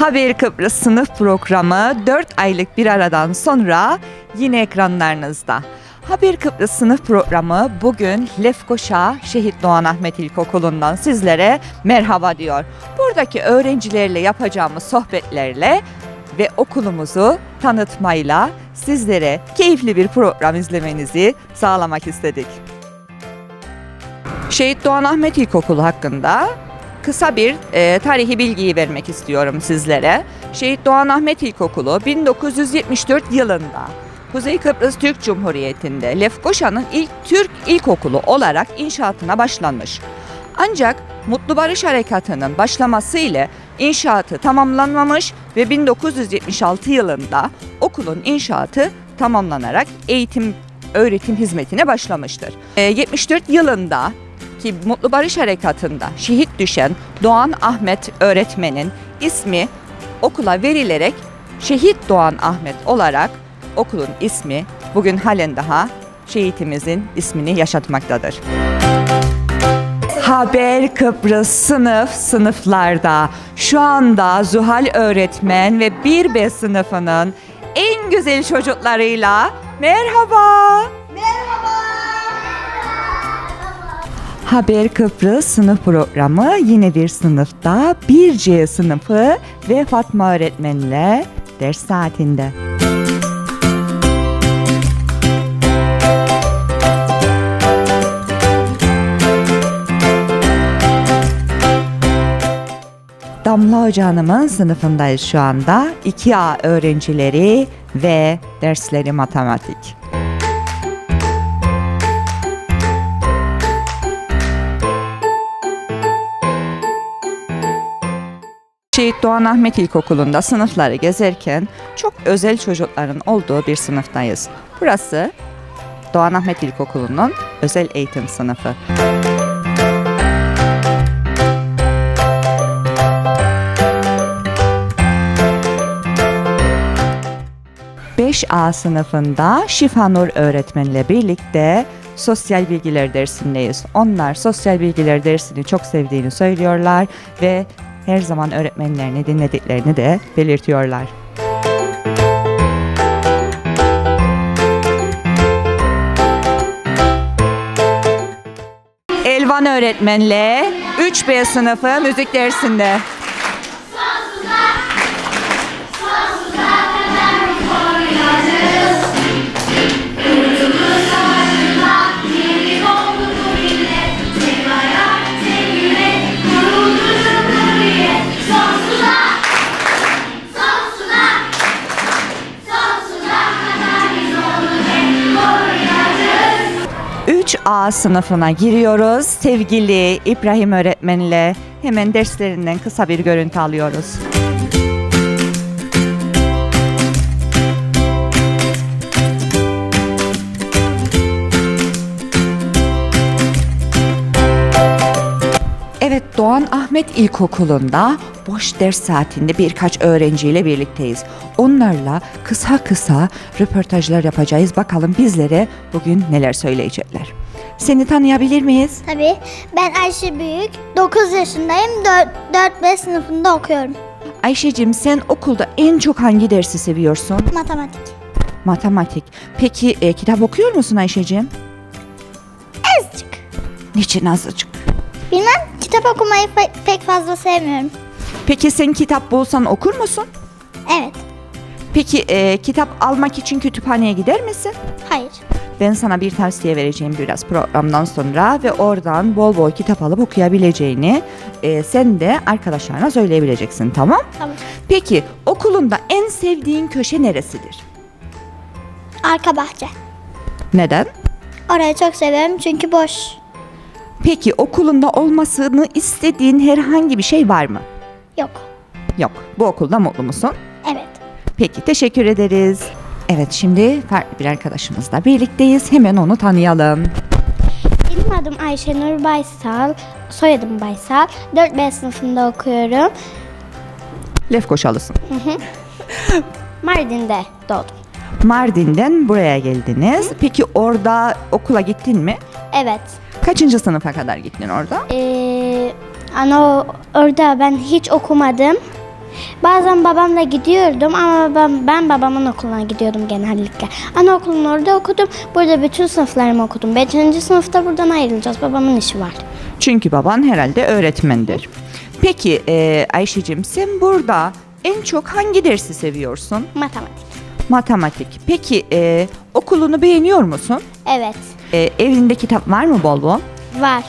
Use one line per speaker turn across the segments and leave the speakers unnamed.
Haber Kıbrıs sınıf programı 4 aylık bir aradan sonra yine ekranlarınızda. Haber Kıbrıs sınıf programı bugün Lefkoşa Şehit Doğan Ahmet İlkokulu'ndan sizlere merhaba diyor. Buradaki öğrencilerle yapacağımız sohbetlerle ve okulumuzu tanıtmayla sizlere keyifli bir program izlemenizi sağlamak istedik. Şehit Doğan Ahmet İlkokulu hakkında kısa bir tarihi bilgiyi vermek istiyorum sizlere. Şehit Doğan Ahmet İlkokulu 1974 yılında Kuzey Kıbrıs Türk Cumhuriyeti'nde Lefkoşa'nın ilk Türk ilkokulu olarak inşaatına başlanmış. Ancak Mutlu Barış Harekatı'nın başlaması ile inşaatı tamamlanmamış ve 1976 yılında okulun inşaatı tamamlanarak öğretim hizmetine başlamıştır. 74 yılında ki Mutlu Barış Harekatı'nda şehit düşen Doğan Ahmet öğretmenin ismi okula verilerek Şehit Doğan Ahmet olarak okulun ismi bugün halen daha şehitimizin ismini yaşatmaktadır. Haber Kıbrıs sınıflarda şu anda Zuhal öğretmen ve 1B sınıfının en güzel çocuklarıyla merhaba. Haber Kıbrıs sınıf programı yine bir sınıfta 1C sınıfı ve Fatma öğretmenle ders saatinde. Damla Hoca Hanım'ın sınıfındayız şu anda. 2A öğrencileri ve dersleri matematik. Şehit Doğan Ahmet İlkokulu'nda sınıfları gezerken çok özel çocukların olduğu bir sınıftayız. Burası Doğan Ahmet İlkokulu'nun özel eğitim sınıfı. A sınıfında Şifanur öğretmenle birlikte sosyal bilgiler dersindeyiz. Onlar sosyal bilgiler dersini çok sevdiğini söylüyorlar ve her zaman öğretmenlerini dinlediklerini de belirtiyorlar. Elvan öğretmenle 3B sınıfı müzik dersinde. A sınıfına giriyoruz. Sevgili İbrahim öğretmenle hemen derslerinden kısa bir görüntü alıyoruz. Evet, Doğan Ahmet İlkokulu'nda boş ders saatinde birkaç öğrenciyle birlikteyiz. Onlarla kısa röportajlar yapacağız. Bakalım bizlere bugün neler söyleyecekler. Seni tanıyabilir miyiz?
Tabii. Ben Ayşe Büyük. 9 yaşındayım. 4B sınıfında okuyorum.
Ayşe'cim, sen okulda en çok hangi dersi seviyorsun?
Matematik.
Matematik. Peki kitap okuyor musun Ayşe'cim?
Azıcık.
Niçin azıcık?
Bilmem. Kitap okumayı pek fazla sevmiyorum.
Peki sen kitap bulsan okur musun?
Evet.
Peki kitap almak için kütüphaneye gider misin?
Hayır.
Ben sana bir tavsiye vereceğim biraz programdan sonra ve oradan bol bol kitap alıp okuyabileceğini sen de arkadaşlarına söyleyebileceksin, tamam?
Tamam.
Peki okulunda en sevdiğin köşe neresidir?
Arka bahçe.
Neden?
Orayı çok seviyorum çünkü boş.
Peki okulunda olmasını istediğin herhangi bir şey var mı?
Yok.
Yok. Bu okulda mutlu musun?
Evet.
Peki, teşekkür ederiz. Evet, şimdi farklı bir arkadaşımızla birlikteyiz. Hemen onu tanıyalım.
Benim adım Ayşenur Baysal. Soyadım Baysal. 4B sınıfında okuyorum.
Lefkoşalısın.
Mardin'de doğdum.
Mardin'den buraya geldiniz. Peki orada okula gittin mi?
Evet.
Kaçıncı sınıfa kadar gittin orada?
Orada ben hiç okumadım. Bazen babamla gidiyordum ama ben babamın okuluna gidiyordum genellikle. Anaokulunu orada okudum. Burada bütün sınıflarımı okudum. 5. sınıfta buradan ayrılacağız. Babamın işi var.
Çünkü baban herhalde öğretmendir. Peki Ayşe'cim, sen burada en çok hangi dersi seviyorsun?
Matematik.
Matematik. Peki okulunu beğeniyor musun?
Evet.
Evinde kitap var mı bol bol?
Var.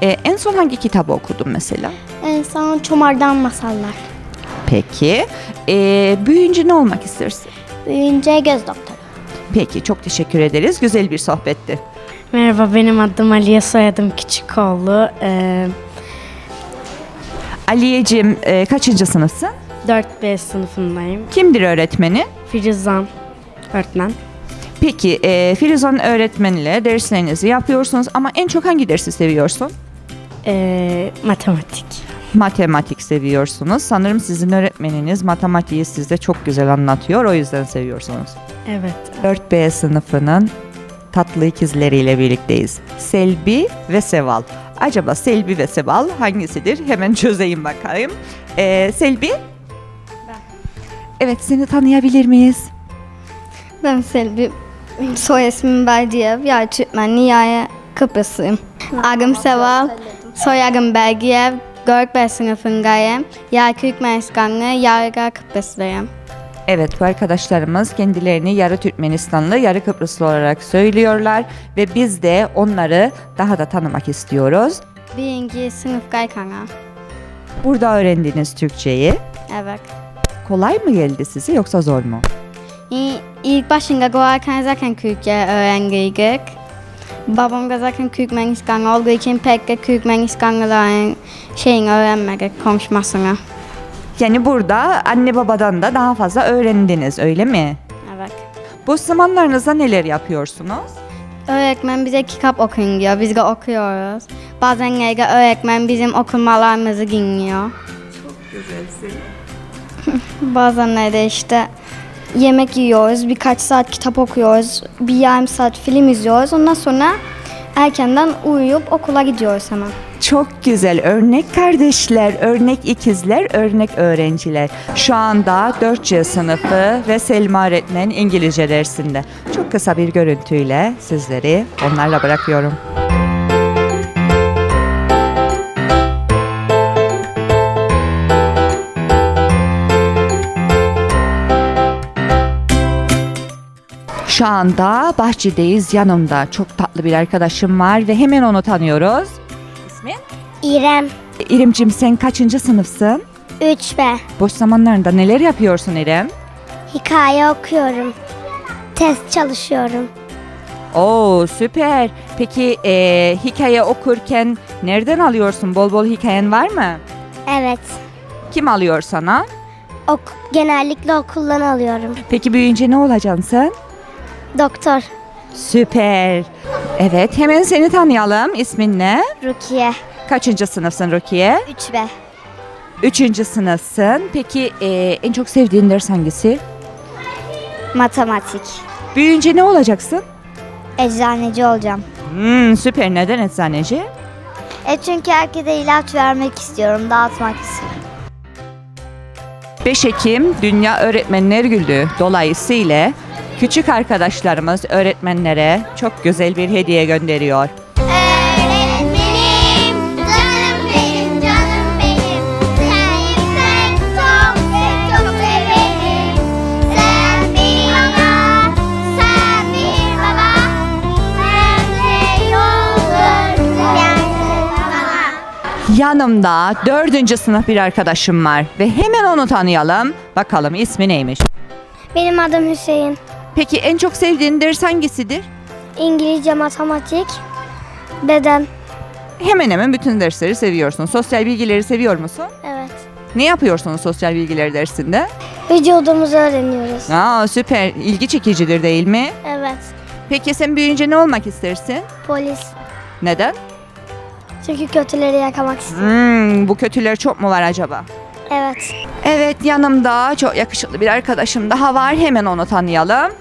En son hangi kitabı okudun mesela?
En son Çomar'dan masallar.
Peki büyüyünce ne olmak istersin?
Büyüyünce göz doktoru.
Peki, çok teşekkür ederiz. Güzel bir sohbetti.
Merhaba, benim adım Aliye, soyadım Küçükoğlu.
Aliyeciğim, kaçıncı sınıfsın?
4B sınıfındayım.
Kimdir öğretmeni?
Firuzan öğretmen.
Peki Firuzan öğretmeniyle derslerinizi yapıyorsunuz ama en çok hangi dersi seviyorsun?
Matematik.
Matematik seviyorsunuz. Sanırım sizin öğretmeniniz matematiği size çok güzel anlatıyor, o yüzden seviyorsunuz.
Evet.
4B sınıfının tatlı ikizleriyle birlikteyiz. Selbi ve Seval. Acaba Selbi ve Seval hangisidir? Hemen çözeyim bakayım. Selbi?
Ben.
Evet, seni tanıyabilir miyiz?
Ben Selvi, soy ismim Belgiyev, yay Türkmen, Nihaya Kıbrıslıyım. Adım Seval, soyadım Belgiyev, 4B sınıfındayım. Yay Türkmenistanlı, yarı Kıbrıslıyım.
Evet, bu arkadaşlarımız kendilerini yarı Türkmenistanlı, yarı Kıbrıslı olarak söylüyorlar ve biz de onları daha da tanımak istiyoruz.
1. sınıftayken.
Burada öğrendiğiniz Türkçeyi
Evet.
kolay mı geldi size yoksa zor mu?
İlk başında doğarken zaten Türkçe öğrendik. Babam da zaten Türkmenistanlı olduğu için pek de Türkmenistanlıların öğrenmedik, konuşmasını.
Yani burada anne babadan da daha fazla öğrendiniz, öyle mi?
Evet.
Bu zamanlarınızda neler yapıyorsunuz?
Öğretmen bize kitap okuyun diyor, biz de okuyoruz. Bazen de öğretmen bizim okumalarımızı dinliyor. Çok güzelsin. Bazen de işte yemek yiyoruz, birkaç saat kitap okuyoruz, bir yarım saat film izliyoruz. Ondan sonra erkenden uyuyup okula gidiyoruz hemen.
Çok güzel, örnek kardeşler, örnek ikizler, örnek öğrenciler. Şu anda 4C sınıfı ve Selma öğretmen İngilizce dersinde. Çok kısa bir görüntüyle sizleri onlarla bırakıyorum. Şu anda bahçedeyiz. Yanımda çok tatlı bir arkadaşım var ve hemen onu tanıyoruz. İsmin?
İrem.
İremciğim, sen kaçıncı sınıfsın?
3B.
Boş zamanlarında neler yapıyorsun İrem?
Hikaye okuyorum. Test çalışıyorum.
Oo, süper. Peki hikaye okurken nereden alıyorsun? Bol bol hikayen var mı?
Evet.
Kim alıyor sana?
Genellikle okuldan alıyorum.
Peki büyüyünce ne olacaksın sen?
Doktor.
Süper. Evet, hemen seni tanıyalım. İsmin ne?
Rukiye.
Kaçıncı sınıfsın Rukiye?
3B.
3. sınıfsın. Peki en çok sevdiğin ders hangisi?
Matematik.
Büyüyünce ne olacaksın?
Eczaneci olacağım.
Süper. Neden eczaneci?
Çünkü herkese ilaç vermek istiyorum, dağıtmak istiyorum.
5 Ekim Dünya Öğretmenler Günü dolayısıyla küçük arkadaşlarımız öğretmenlere çok güzel bir hediye gönderiyor.
Öğretmenim, canım benim, canım benim. Sen çok severim. Sen bir ana, sen bir baba. Her şey olur, sensin bana.
Yanımda 4. sınıf bir arkadaşım var ve hemen onu tanıyalım. Bakalım ismi neymiş?
Benim adım Hüseyin.
Peki en çok sevdiğin ders hangisidir?
İngilizce, matematik, beden.
Hemen hemen bütün dersleri seviyorsun. Sosyal bilgileri seviyor musun?
Evet.
Ne yapıyorsunuz sosyal bilgiler dersinde?
Vücudumuzu öğreniyoruz.
Aa, süper. İlgi çekicidir değil mi?
Evet.
Peki sen büyüyünce ne olmak istersin?
Polis.
Neden?
Çünkü kötüleri yakamak istiyorum.
Bu kötüler çok mu var acaba?
Evet.
Evet, yanımda çok yakışıklı bir arkadaşım daha var. Hemen onu tanıyalım.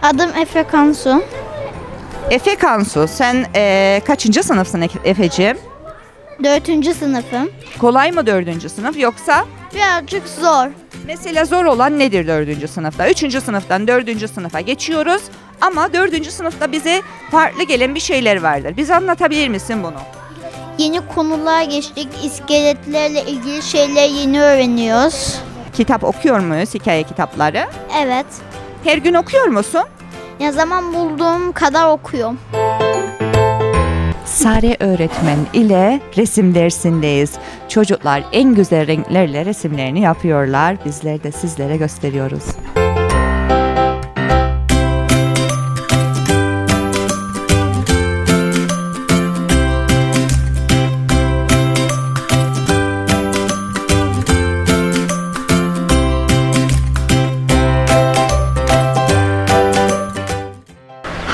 Adım Efe Kansu.
Efe Kansu, sen kaçıncı sınıfsın Efeciğim?
4. sınıfım.
Kolay mı 4. sınıf yoksa?
Birazcık zor.
Mesela zor olan nedir 4. sınıfta? 3. sınıftan 4. sınıfa geçiyoruz ama 4. sınıfta bize farklı gelen bir şeyler vardır. Bize anlatabilir misin bunu?
Yeni konular geçtik. İskeletlerle ilgili şeyler yeni öğreniyoruz.
Kitap okuyor muyuz, hikaye kitapları?
Evet.
Her gün okuyor musun?
Ne zaman bulduğum kadar okuyorum.
Sare öğretmen ile resim dersindeyiz. Çocuklar en güzel renklerle resimlerini yapıyorlar. Bizler de sizlere gösteriyoruz.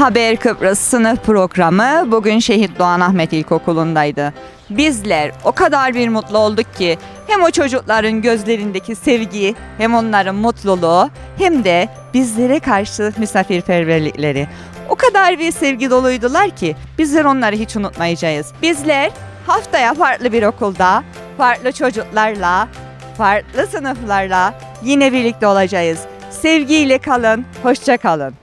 Haber Kıbrıs sınıf programı bugün Şehit Doğan Ahmet İlkokulu'ndaydı. Bizler o kadar bir mutlu olduk ki hem o çocukların gözlerindeki sevgi, hem onların mutluluğu, hem de bizlere karşı misafirperverlikleri. O kadar bir sevgi doluydular ki bizler onları hiç unutmayacağız. Bizler haftaya farklı bir okulda, farklı çocuklarla, farklı sınıflarla yine birlikte olacağız. Sevgiyle kalın, hoşça kalın.